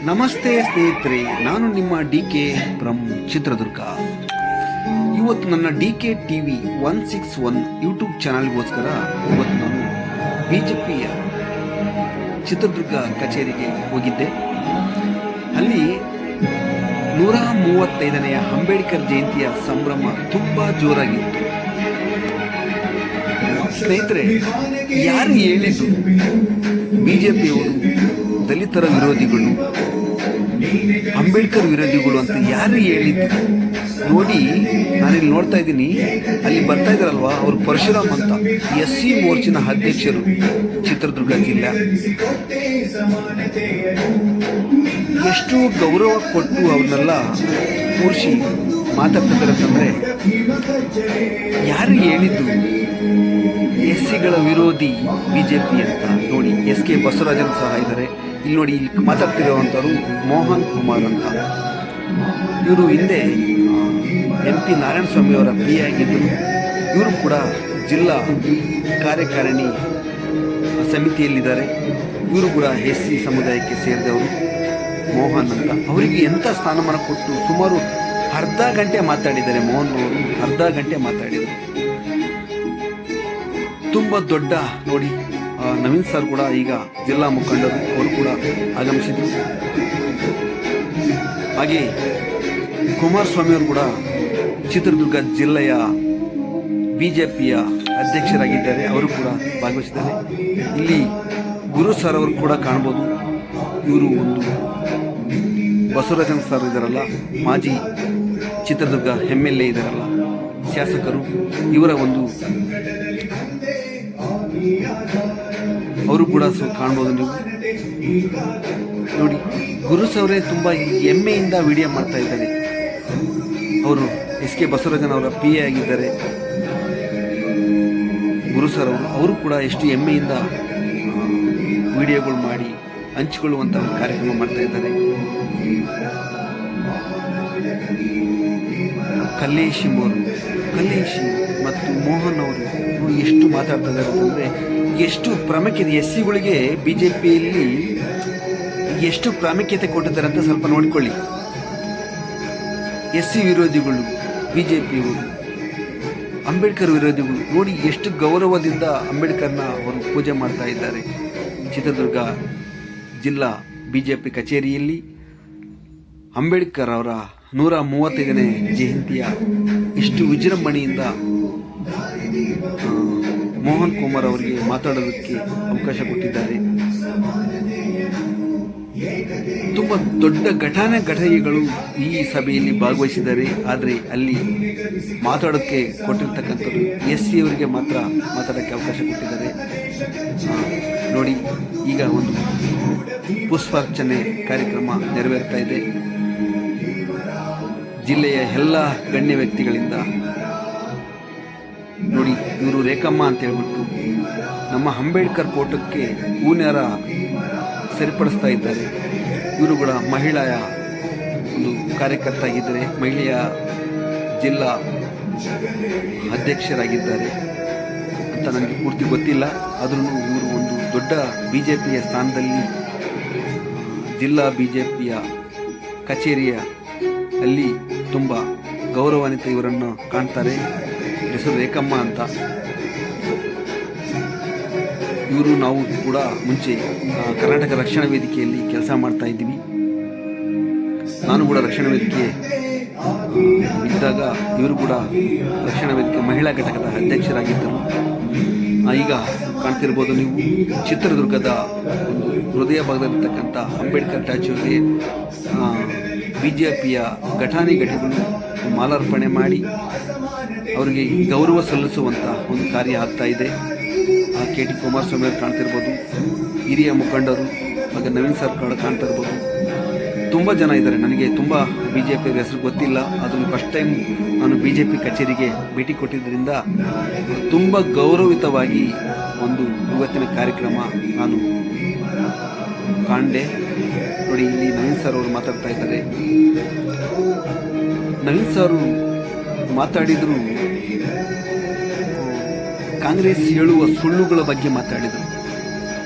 ನಮಸ್ತೆ ಸ್ನೇಹಿತರೆ, ನಾನು ನಿಮ್ಮ ಡಿ.ಕೆ ಫ್ರಮ್ ಚಿತ್ರದುರ್ಗ. ಇವತ್ತು ನನ್ನ ಡಿ.ಕೆ ಟಿವಿ 161 ಯೂಟ್ಯೂಬ್ ಚಾನಲ್ಗೋಸ್ಕರ ಇವತ್ತು ನಾನು ಬಿಜೆಪಿಯ ಚಿತ್ರದುರ್ಗ ಕಚೇರಿಗೆ ಹೋಗಿದ್ದೆ. ಅಲ್ಲಿ 135ನೇ ಅಂಬೇಡ್ಕರ್ ಜಯಂತಿಯ ಸಂಭ್ರಮ ತುಂಬ ಜೋರಾಗಿತ್ತು. ಸ್ನೇಹಿತರೆ, ಯಾರು ಹೇಳಿದ್ದು ಬಿಜೆಪಿಯವರು ದಲಿತರ ವಿರೋಧಿಗಳು, ಅಂಬೇಡ್ಕರ್ ವಿರೋಧಿಗಳು ಅಂತ ಯಾರು ಹೇಳಿದ್ದು? ನೋಡಿ, ನಾನಿಲ್ಲಿ ನೋಡ್ತಾ ಇದ್ದೀನಿ, ಅಲ್ಲಿ ಬರ್ತಾ ಇದ್ದಾರಲ್ವಾ, ಅವರು ಪರಶುರಾಮ್ ಅಂತ SC ಮೋರ್ಚಿನ ಅಧ್ಯಕ್ಷರು ಚಿತ್ರದುರ್ಗ ಜಿಲ್ಲೆ. ಎಷ್ಟು ಗೌರವ ಕೊಟ್ಟು ಅವ್ರನ್ನೆಲ್ಲ ಕೂರಿಸಿ ಮಾತಾಡ್ತಿದ್ದಾರೆ ಅಂತಂದರೆ, ಯಾರು ಹೇಳಿದ್ದು SCಗಳ ವಿರೋಧಿ ಬಿಜೆಪಿ ಅಂತ? ನೋಡಿ, SK ಬಸವರಾಜನ್ ಸಹ ಇದ್ದಾರೆ. ಇಲ್ಲಿ ನೋಡಿ, ಇಲ್ಲಿ ಮಾತಾಡ್ತಿರುವಂಥವ್ರು ಮೋಹನ್ ಕುಮಾರ್ ಅಂತ. ಇವರು ಹಿಂದೆ MP ನಾರಾಯಣಸ್ವಾಮಿ ಅವರ PA ಆಗಿದ್ದರು. ಇವರು ಕೂಡ ಜಿಲ್ಲಾ ಕಾರ್ಯಕಾರಿಣಿ ಸಮಿತಿಯಲ್ಲಿದ್ದಾರೆ. ಇವರು ಕೂಡ SC ಸಮುದಾಯಕ್ಕೆ ಸೇರಿದವರು, ಮೋಹನ್ ಅಂತ. ಅವರಿಗೆ ಎಂಥ ಸ್ಥಾನಮಾನ ಕೊಟ್ಟು ಸುಮಾರು ಅರ್ಧ ಗಂಟೆ ಮಾತಾಡಿದ್ದಾರೆ. ಮೋಹನ್ ಅವರು ಅರ್ಧ ಗಂಟೆ ಮಾತಾಡಿದರು. ತುಂಬ ದೊಡ್ಡ ನೋಡಿ, ನವೀನ್ ಸರ್ ಕೂಡ ಈಗ ಜಿಲ್ಲಾ ಮುಖಂಡರು, ಅವರು ಕೂಡ ಆಗಮಿಸಿದರು. ಹಾಗೆ ಕುಮಾರಸ್ವಾಮಿ ಅವರು ಕೂಡ ಚಿತ್ರದುರ್ಗ ಜಿಲ್ಲೆಯ ಬಿಜೆಪಿಯ ಅಧ್ಯಕ್ಷರಾಗಿದ್ದಾರೆ, ಅವರು ಕೂಡ ಭಾಗವಹಿಸಿದ್ದಾರೆ. ಇಲ್ಲಿ ಗುರು ಸರ್ ಅವರು ಕೂಡ ಕಾಣ್ಬೋದು. ಇವರು ಒಂದು ಬಸವರಾಜನ್ ಸರ್ ಇದ್ದಾರಲ್ಲ, ಮಾಜಿ ಚಿತ್ರದುರ್ಗ MLA ಇದ್ದಾರಲ್ಲ, ಶಾಸಕರು, ಇವರ ಒಂದು ಅವರು ಕೂಡ ಕಾಣ್ಬೋದು ನೀವು. ನೋಡಿ, ಗುರು ಸವರೇ ತುಂಬ ಹೆಮ್ಮೆಯಿಂದ ವಿಡಿಯೋ ಮಾಡ್ತಾ ಇದ್ದಾರೆ. ಅವರು SK ಬಸವರಾಜನ್ ಅವರ PA ಆಗಿದ್ದಾರೆ. ಗುರು ಸರ್ ಅವರು ಕೂಡ ಎಷ್ಟು ಹೆಮ್ಮೆಯಿಂದ ವಿಡಿಯೋಗಳು ಮಾಡಿ ಹಂಚಿಕೊಳ್ಳುವಂಥ ಕಾರ್ಯಕ್ರಮ ಮಾಡ್ತಾ ಇದ್ದಾರೆ. ಕಲ್ಲೇಶಿ ಮತ್ತು ಮೋಹನ್ ಅವರು ಎಷ್ಟು ಮಾತಾಡ್ತಾ ಇದ್ದಾರೆ ಅಂತಂದರೆ, ಎಷ್ಟು ಪ್ರಾಮುಖ್ಯತೆ SCಗಳಿಗೆ ಬಿಜೆಪಿಯಲ್ಲಿ ಎಷ್ಟು ಪ್ರಾಮುಖ್ಯತೆ ಕೊಟ್ಟಿದ್ದಾರೆ ಅಂತ ಸ್ವಲ್ಪ ನೋಡಿಕೊಳ್ಳಿ. SC ವಿರೋಧಿಗಳು ಬಿಜೆಪಿಯವರು, ಅಂಬೇಡ್ಕರ್ ವಿರೋಧಿಗಳು ನೋಡಿ ಎಷ್ಟು ಗೌರವದಿಂದ ಅಂಬೇಡ್ಕರ್ನ ಅವರು ಪೂಜೆ ಮಾಡ್ತಾ ಇದ್ದಾರೆ. ಚಿತ್ರದುರ್ಗ ಜಿಲ್ಲಾ ಬಿಜೆಪಿ ಕಚೇರಿಯಲ್ಲಿ ಅಂಬೇಡ್ಕರ್ ಅವರ 135ನೇ ಜಯಂತಿಯ ಇಷ್ಟು ವಿಜೃಂಭಣೆಯಿಂದ ಮೋಹನ್ ಕುಮಾರ್ ಅವರಿಗೆ ಮಾತಾಡೋದಕ್ಕೆ ಅವಕಾಶ ಕೊಟ್ಟಿದ್ದಾರೆ. ತುಂಬ ದೊಡ್ಡ ಘಟನೆಗಳು ಈ ಸಭೆಯಲ್ಲಿ ಭಾಗವಹಿಸಿದ್ದಾರೆ. ಆದರೆ ಅಲ್ಲಿ ಮಾತಾಡೋಕ್ಕೆ ಕೊಟ್ಟಿರ್ತಕ್ಕಂಥದ್ದು SC ಅವರಿಗೆ ಮಾತ್ರ ಮಾತಾಡೋಕ್ಕೆ ಅವಕಾಶ ಕೊಟ್ಟಿದ್ದಾರೆ. ನೋಡಿ, ಈಗ ಒಂದು ಪುಷ್ಪಾರ್ಚನೆ ಕಾರ್ಯಕ್ರಮ ನೆರವೇರ್ತಾ ಇದೆ. ಜಿಲ್ಲೆಯ ಎಲ್ಲ ಗಣ್ಯ ವ್ಯಕ್ತಿಗಳಿಂದ ನೋಡಿ, ಇವರು ರೇಖಮ್ಮ ಅಂತ ಹೇಳ್ಬಿಟ್ಟು ನಮ್ಮ ಅಂಬೇಡ್ಕರ್ ಫೋಟೋಕ್ಕೆ ಹೂನಾರ ಸರಿಪಡಿಸ್ತಾ ಇದ್ದಾರೆ. ಇವರು ಕೂಡ ಮಹಿಳೆಯ ಒಂದು ಕಾರ್ಯಕರ್ತ ಆಗಿದ್ದಾರೆ, ಮಹಿಳೆಯ ಜಿಲ್ಲಾ ಅಧ್ಯಕ್ಷರಾಗಿದ್ದಾರೆ ಅಂತ ನನಗೆ ಪೂರ್ತಿ ಗೊತ್ತಿಲ್ಲ. ಆದ್ರೂ ಇವರು ಒಂದು ದೊಡ್ಡ ಬಿಜೆಪಿಯ ಸ್ಥಾನದಲ್ಲಿ ಜಿಲ್ಲಾ ಬಿಜೆಪಿಯ ಕಚೇರಿಯ ಅಲ್ಲಿ ತುಂಬ ಗೌರವಾನ್ವಿತ ಇವರನ್ನು ಕಾಣ್ತಾರೆ. ಹೆಸರು ರೇಖಮ್ಮ ಅಂತ. ಇವರು ನಾವು ಕೂಡ ಮುಂಚೆ ಕರ್ನಾಟಕ ರಕ್ಷಣಾ ವೇದಿಕೆಯಲ್ಲಿ ಕೆಲಸ ಮಾಡ್ತಾ ಇದ್ದೀವಿ. ನಾನು ಕೂಡ ರಕ್ಷಣಾ ವೇದಿಕೆ ಇದ್ದಾಗ ಇವರು ಕೂಡ ರಕ್ಷಣಾ ವೇದಿಕೆ ಮಹಿಳಾ ಘಟಕದ ಅಧ್ಯಕ್ಷರಾಗಿದ್ದರು. ಈಗ ಕಾಣ್ತಿರ್ಬೋದು ನೀವು, ಚಿತ್ರದುರ್ಗದ ಹೃದಯ ಭಾಗದಲ್ಲಿರ್ತಕ್ಕಂಥ ಅಂಬೇಡ್ಕರ್ ಸ್ಟ್ಯಾಚ್ಯೂಗೆ ಬಿಜೆಪಿಯ ಘಟಾನುಘಟಿಗಳು ಮಾಲಾರ್ಪಣೆ ಮಾಡಿ ಅವರಿಗೆ ಗೌರವ ಸಲ್ಲಿಸುವಂಥ ಒಂದು ಕಾರ್ಯ ಆಗ್ತಾ ಇದೆ. KT ಕುಮಾರಸ್ವಾಮಿ ಅವರು ಕಾಣ್ತಿರ್ಬೋದು, ಹಿರಿಯ ಮುಖಂಡರು, ಹಾಗೆ ನವೀನ್ ಸರ್ ಕಾಣ್ತಾ ಇರ್ಬೋದು. ತುಂಬ ಜನ ಇದ್ದಾರೆ. ನನಗೆ ತುಂಬ ಬಿಜೆಪಿ ಹೆಸರು ಗೊತ್ತಿಲ್ಲ. ಅದನ್ನು ಫಸ್ಟ್ ಟೈಮ್ ನಾನು ಬಿಜೆಪಿ ಕಚೇರಿಗೆ ಭೇಟಿ ಕೊಟ್ಟಿದ್ದರಿಂದ ತುಂಬ ಗೌರವಿತವಾಗಿ ಒಂದು ಇವತ್ತಿನ ಕಾರ್ಯಕ್ರಮ ನಾನು ಕಾಣೆ. ನೋಡಿ, ಇಲ್ಲಿ ನವೀನ್ ಸರ್ ಅವರು ಮಾತಾಡ್ತಾ ಇದ್ದಾರೆ. ನವೀನ್ ಸರ್ ಮಾತಾಡಿದರು, ಕಾಂಗ್ರೆಸ್ ಹೇಳುವ ಸುಳ್ಳುಗಳ ಬಗ್ಗೆ ಮಾತಾಡಿದರು.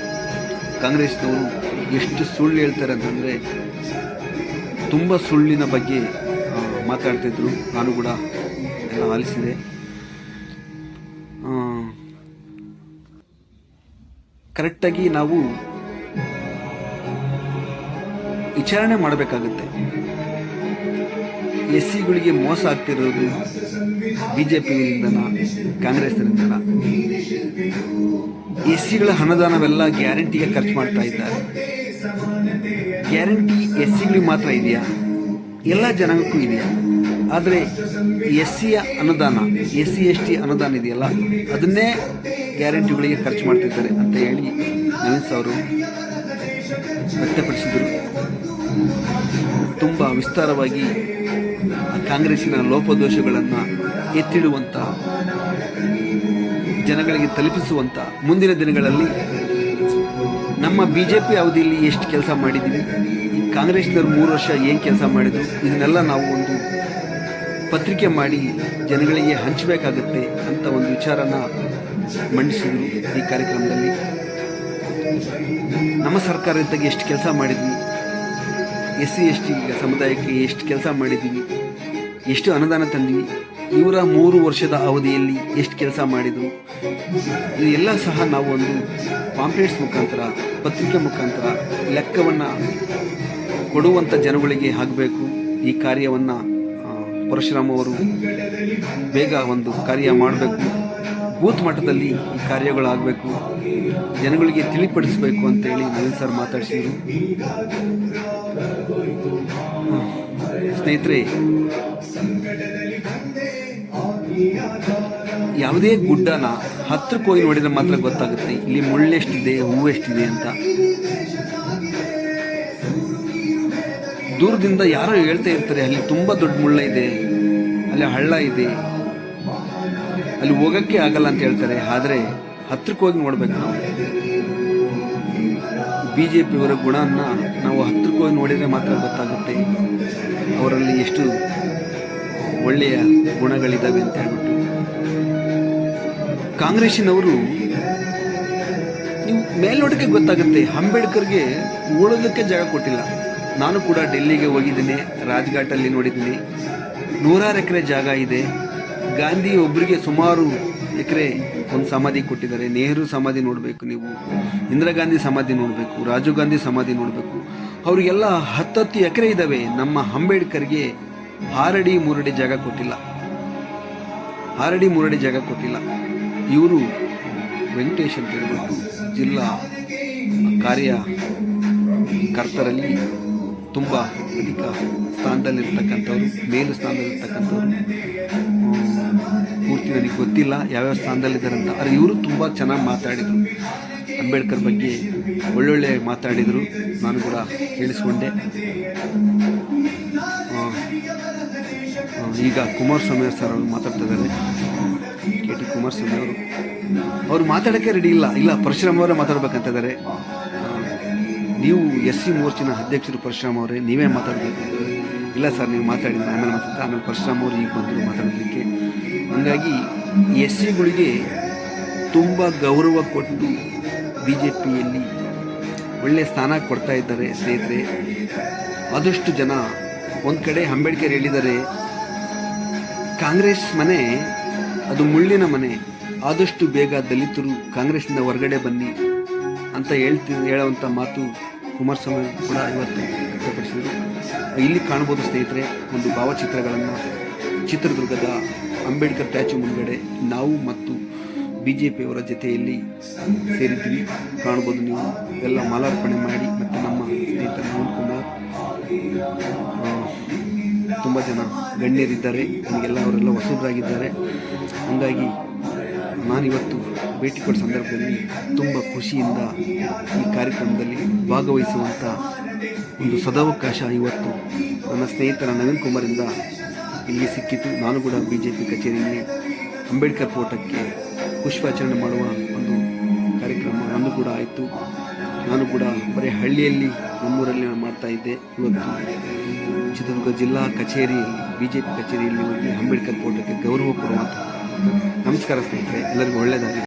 ಕಾಂಗ್ರೆಸ್ನವರು ಎಷ್ಟು ಸುಳ್ಳು ಹೇಳ್ತಾರೆ ಅಂತಂದರೆ, ತುಂಬ ಸುಳ್ಳಿನ ಬಗ್ಗೆ ಮಾತಾಡ್ತಿದ್ರು. ನಾನು ಕೂಡ ಎಲ್ಲ ಆಲಿಸಿದೆ. ಕರೆಕ್ಟಾಗಿ ನಾವು ವಿಚಾರಣೆ ಮಾಡಬೇಕಾಗುತ್ತೆ. ಎಸ್ ಸಿಗಳಿಗೆ ಮೋಸ ಆಗ್ತಿರೋದು BJPಯಿಂದನ, ಕಾಂಗ್ರೆಸ್ನಿಂದನ. ಎಸ್ ಸಿಗಳ ಅನುದಾನವೆಲ್ಲ ಗ್ಯಾರಂಟಿಗೆ ಖರ್ಚು ಮಾಡ್ತಾ ಇದ್ದಾರೆ. ಗ್ಯಾರಂಟಿ ಎಸ್ ಸಿಗಳಿಗೆ ಮಾತ್ರ ಇದೆಯಾ? ಎಲ್ಲ ಜನಾಂಗಕ್ಕೂ ಇದೆಯಾ? ಆದರೆ ಎಸ್ ಸಿಯ ಅನುದಾನ, SC ST ಅನುದಾನ ಇದೆಯಲ್ಲ, ಅದನ್ನೇ ಗ್ಯಾರಂಟಿಗಳಿಗೆ ಖರ್ಚು ಮಾಡ್ತಿದ್ದಾರೆ ಅಂತ ಹೇಳಿ ನವೀನ್ ಅವರು ವ್ಯಕ್ತಪಡಿಸಿದರು. ತುಂಬ ವಿಸ್ತಾರವಾಗಿ ಕಾಂಗ್ರೆಸ್ಸಿನ ಲೋಪದೋಷಗಳನ್ನು ಎತ್ತಿಡುವಂಥ, ಜನಗಳಿಗೆ ತಲುಪಿಸುವಂಥ, ಮುಂದಿನ ದಿನಗಳಲ್ಲಿ ನಮ್ಮ BJP ಅವಧಿಯಲ್ಲಿ ಎಷ್ಟು ಕೆಲಸ ಮಾಡಿದ್ದೀವಿ, ಈ ಕಾಂಗ್ರೆಸ್ನವ್ರು 3 ವರ್ಷ ಏನು ಕೆಲಸ ಮಾಡಿದ್ರು, ಇದನ್ನೆಲ್ಲ ನಾವು ಒಂದು ಪತ್ರಿಕೆ ಮಾಡಿ ಜನಗಳಿಗೆ ಹಂಚಬೇಕಾಗತ್ತೆ ಅಂತ ಒಂದು ವಿಚಾರನ ಮಂಡಿಸಿದರು ಈ ಕಾರ್ಯಕ್ರಮದಲ್ಲಿ. ನಮ್ಮ ಸರ್ಕಾರದಾಗ ಎಷ್ಟು ಕೆಲಸ ಮಾಡಿದ್ವಿ, SC ST ಸಮುದಾಯಕ್ಕೆ ಎಷ್ಟು ಕೆಲಸ ಮಾಡಿದ್ದೀವಿ, ಎಷ್ಟು ಅನುದಾನ ತಂದ್ವಿ, ಇವರ 3 ವರ್ಷದ ಅವಧಿಯಲ್ಲಿ ಎಷ್ಟು ಕೆಲಸ ಮಾಡಿದರು, ಇದೆಲ್ಲ ಸಹ ನಾವು ಒಂದು ಪಾಂಪ್ಲೆಟ್ಸ್ ಮುಖಾಂತರ, ಪತ್ರಿಕೆ ಮುಖಾಂತರ ಲೆಕ್ಕವನ್ನು ಕೊಡುವಂಥ ಜನಗಳಿಗೆ ಆಗಬೇಕು. ಈ ಕಾರ್ಯವನ್ನು ಪರಶುರಾಮ್ ಅವರು ಬೇಗ ಒಂದು ಕಾರ್ಯ ಮಾಡಬೇಕು. ಬೂತ್ ಮಟ್ಟದಲ್ಲಿ ಈ ಕಾರ್ಯಗಳಾಗಬೇಕು, ಜನಗಳಿಗೆ ತಿಳಿಪಡಿಸಬೇಕು ಅಂತೇಳಿ ನವೀನ್ ಸರ್ ಮಾತಾಡಿಸಿದರು. ಸ್ನೇಹಿತರೆ, ಯಾವುದೇ ಗುಡ್ಡನ ಹತ್ತಿರಕ್ಕೆ ಹೋಗಿ ನೋಡಿದರೆ ಮಾತ್ರ ಗೊತ್ತಾಗುತ್ತೆ ಇಲ್ಲಿ ಮುಳ್ಳೆಷ್ಟಿದೆ, ಹೂವೆಷ್ಟಿದೆ ಅಂತ. ದೂರದಿಂದ ಯಾರೋ ಹೇಳ್ತಾ ಇರ್ತಾರೆ ಅಲ್ಲಿ ತುಂಬ ದೊಡ್ಡ ಮುಳ್ಳ ಇದೆ, ಅಲ್ಲಿ ಹಳ್ಳ ಇದೆ, ಅಲ್ಲಿ ಹೋಗೋಕ್ಕೆ ಆಗಲ್ಲ ಅಂತ ಹೇಳ್ತಾರೆ. ಆದರೆ ಹತ್ತಿರಕ್ಕೆ ಹೋಗಿ ನೋಡ್ಬೇಕು ನಾವು. BJPಯವರ ಗುಣನ ನಾವು ಹತ್ತಿರಕ್ಕೆ ಹೋಗಿ ನೋಡಿದರೆ ಮಾತ್ರ ಗೊತ್ತಾಗುತ್ತೆ ಅವರಲ್ಲಿ ಎಷ್ಟು ಒಳ್ಳೆಯ ಗುಣಗಳಿದ್ದಾವೆ ಅಂತ ಹೇಳ್ಬಿಟ್ಟು. ಕಾಂಗ್ರೆಸ್ಸಿನವರು ನೀವು ಮೇಲ್ನೋಟಕ್ಕೆ ಗೊತ್ತಾಗುತ್ತೆ, ಅಂಬೇಡ್ಕರ್ಗೆ ಉಳೋದಕ್ಕೆ ಜಾಗ ಕೊಟ್ಟಿಲ್ಲ. ನಾನು ಕೂಡ ಡೆಲ್ಲಿಗೆ ಹೋಗಿದ್ದೀನಿ, ರಾಜ್ಘಾಟಲ್ಲಿ ನೋಡಿದ್ದೀನಿ. 100 ಎಕರೆ ಜಾಗ ಇದೆ. ಗಾಂಧಿ ಒಬ್ಬರಿಗೆ ಸುಮಾರು ಎಕರೆ ಒಂದು ಸಮಾಧಿ ಕೊಟ್ಟಿದ್ದಾರೆ. ನೆಹರು ಸಮಾಧಿ ನೋಡಬೇಕು ನೀವು, ಇಂದಿರಾ ಗಾಂಧಿ ಸಮಾಧಿ ನೋಡಬೇಕು, ರಾಜೀವ್ ಗಾಂಧಿ ಸಮಾಧಿ ನೋಡಬೇಕು. ಅವರಿಗೆಲ್ಲ 10 ಎಕರೆ ಇದ್ದಾವೆ. ನಮ್ಮ ಅಂಬೇಡ್ಕರ್ಗೆ 6 ಅಡಿ 3 ಅಡಿ ಜಾಗ ಕೊಟ್ಟಿಲ್ಲ, 6 ಅಡಿ 3 ಅಡಿ ಜಾಗ ಕೊಟ್ಟಿಲ್ಲ. ಇವರು ವೆಂಕಟೇಶ್ ಅಂತ ಹೇಳ್ಬಿಟ್ಟು ಜಿಲ್ಲಾ ಕಾರ್ಯಕರ್ತರಲ್ಲಿ ತುಂಬ ಅಧಿಕ ಸ್ಥಾನದಲ್ಲಿರ್ತಕ್ಕಂಥವ್ರು, ಮೇಲು ಸ್ಥಾನದಲ್ಲಿರ್ತಕ್ಕಂಥವ್ರು. ಪೂರ್ತಿ ನನಗೆ ಗೊತ್ತಿಲ್ಲ ಯಾವ್ಯಾವ ಸ್ಥಾನದಲ್ಲಿದ್ದಾರೆ ಅಂತ. ಆದರೆ ಇವರು ತುಂಬ ಚೆನ್ನಾಗಿ ಮಾತಾಡಿದರು, ಅಂಬೇಡ್ಕರ್ ಬಗ್ಗೆ ಒಳ್ಳೊಳ್ಳೆ ಮಾತಾಡಿದರು. ನಾನು ಕೂಡ ಕೇಳಿಸ್ಕೊಂಡೆ. ಈಗ ಕುಮಾರಸ್ವಾಮಿ ಸರ್ ಅವರು ಮಾತಾಡ್ತಿದ್ದಾರೆ, KT ಕುಮಾರಸ್ವಾಮಿ ಅವರು ಮಾತಾಡೋಕ್ಕೆ ರೆಡಿ ಇಲ್ಲ ಪರಶುರಾಮ್ ಅವರೇ ಮಾತಾಡ್ಬೇಕಂತಿದ್ದಾರೆ. ನೀವು SC ಮೋರ್ಚಿನ ಅಧ್ಯಕ್ಷರು ಪರಶುರಾಮ್ ಅವರೇ, ನೀವೇ ಮಾತಾಡಬೇಕು. ಇಲ್ಲ ಸರ್ ನೀವು ಮಾತಾಡಿ, ಆಮೇಲೆ ಪರಶುರಾಮ್ ಅವರು ಈಗ ಬಂದರು ಮಾತಾಡೋದಕ್ಕೆ. ಹಾಗಾಗಿ SCಗಳಿಗೆ ತುಂಬ ಗೌರವ ಕೊಟ್ಟು BJPಯಲ್ಲಿ ಒಳ್ಳೆಯ ಸ್ಥಾನ ಕೊಡ್ತಾ ಇದ್ದಾರೆ. ಸ್ನೇಹಿತರೆ, ಆದಷ್ಟು ಜನ ಒಂದು ಕಡೆ ಅಂಬೇಡ್ಕರ್ ಹೇಳಿದ್ದಾರೆ, ಕಾಂಗ್ರೆಸ್ ಮನೆ ಅದು ಮುಳ್ಳಿನ ಮನೆ, ಆದಷ್ಟು ಬೇಗ ದಲಿತರು ಕಾಂಗ್ರೆಸ್ನಿಂದ ಹೊರಗಡೆ ಬನ್ನಿ ಅಂತ ಹೇಳುವಂಥ ಮಾತು ಕುಮಾರಸ್ವಾಮಿ ಕೂಡ ಇವತ್ತು ವ್ಯಕ್ತಪಡಿಸಿದರು. ಇಲ್ಲಿ ಕಾಣ್ಬೋದು ಸ್ನೇಹಿತರೆ ಒಂದು ಭಾವಚಿತ್ರಗಳನ್ನು ಚಿತ್ರದುರ್ಗದ ಅಂಬೇಡ್ಕರ್ ಸ್ಟ್ಯಾಚ್ಯೂ ಮುಂದ್ಗಡೆ ನಾವು ಮತ್ತು BJPಯವರ ಜೊತೆಯಲ್ಲಿ ಸೇರಿದ್ವಿ. ಕಾಣ್ಬೋದು ನೀವು, ಎಲ್ಲ ಮಾಲಾರ್ಪಣೆ ಮಾಡಿ. ಮತ್ತು ನಮ್ಮ ಸ್ನೇಹಿತ ನವೀನ್ ಕುಮಾರ್, ತುಂಬ ಜನ ಗಣ್ಯರಿದ್ದಾರೆ, ನಮಗೆಲ್ಲ ಅವರೆಲ್ಲ ಹೊಸಬರಾಗಿದ್ದಾರೆ. ಹಾಗಾಗಿ ನಾನಿವತ್ತು ಭೇಟಿ ಕೊಟ್ಟ ಸಂದರ್ಭದಲ್ಲಿ ತುಂಬ ಖುಷಿಯಿಂದ ಈ ಕಾರ್ಯಕ್ರಮದಲ್ಲಿ ಭಾಗವಹಿಸುವಂಥ ಒಂದು ಸದಾವಕಾಶ ಇವತ್ತು ನನ್ನ ಸ್ನೇಹಿತರ ನವೀನ್ ಕುಮಾರಿಂದ ಇಲ್ಲಿ ಸಿಕ್ಕಿತು. ನಾನು ಕೂಡ BJP ಕಚೇರಿಯಲ್ಲಿ ಅಂಬೇಡ್ಕರ್ ಫೋಟೋಕ್ಕೆ ಪುಷ್ಪಾಚರಣೆ ಮಾಡುವ ಒಂದು ಕಾರ್ಯಕ್ರಮ ನಂದು ಕೂಡ ಆಯಿತು. ನಾನು ಕೂಡ ಬರೀ ಹಳ್ಳಿಯಲ್ಲಿ ನಮ್ಮೂರಲ್ಲಿ ಮಾಡ್ತಾ ಇದ್ದೆ. ಇವತ್ತು ಚಿತ್ರದುರ್ಗ ಜಿಲ್ಲಾ ಕಚೇರಿಯಲ್ಲಿ BJP ಕಚೇರಿಯಲ್ಲಿ ಹೋಗಿ ಅಂಬೇಡ್ಕರ್ ಫೋಟೋಕ್ಕೆ ಗೌರವ ಕೊಡುವಂಥ. ನಮಸ್ಕಾರ ಸ್ನೇಹಿತರೆ, ಎಲ್ಲರಿಗೂ ಒಳ್ಳೆಯದಾಗಲಿ.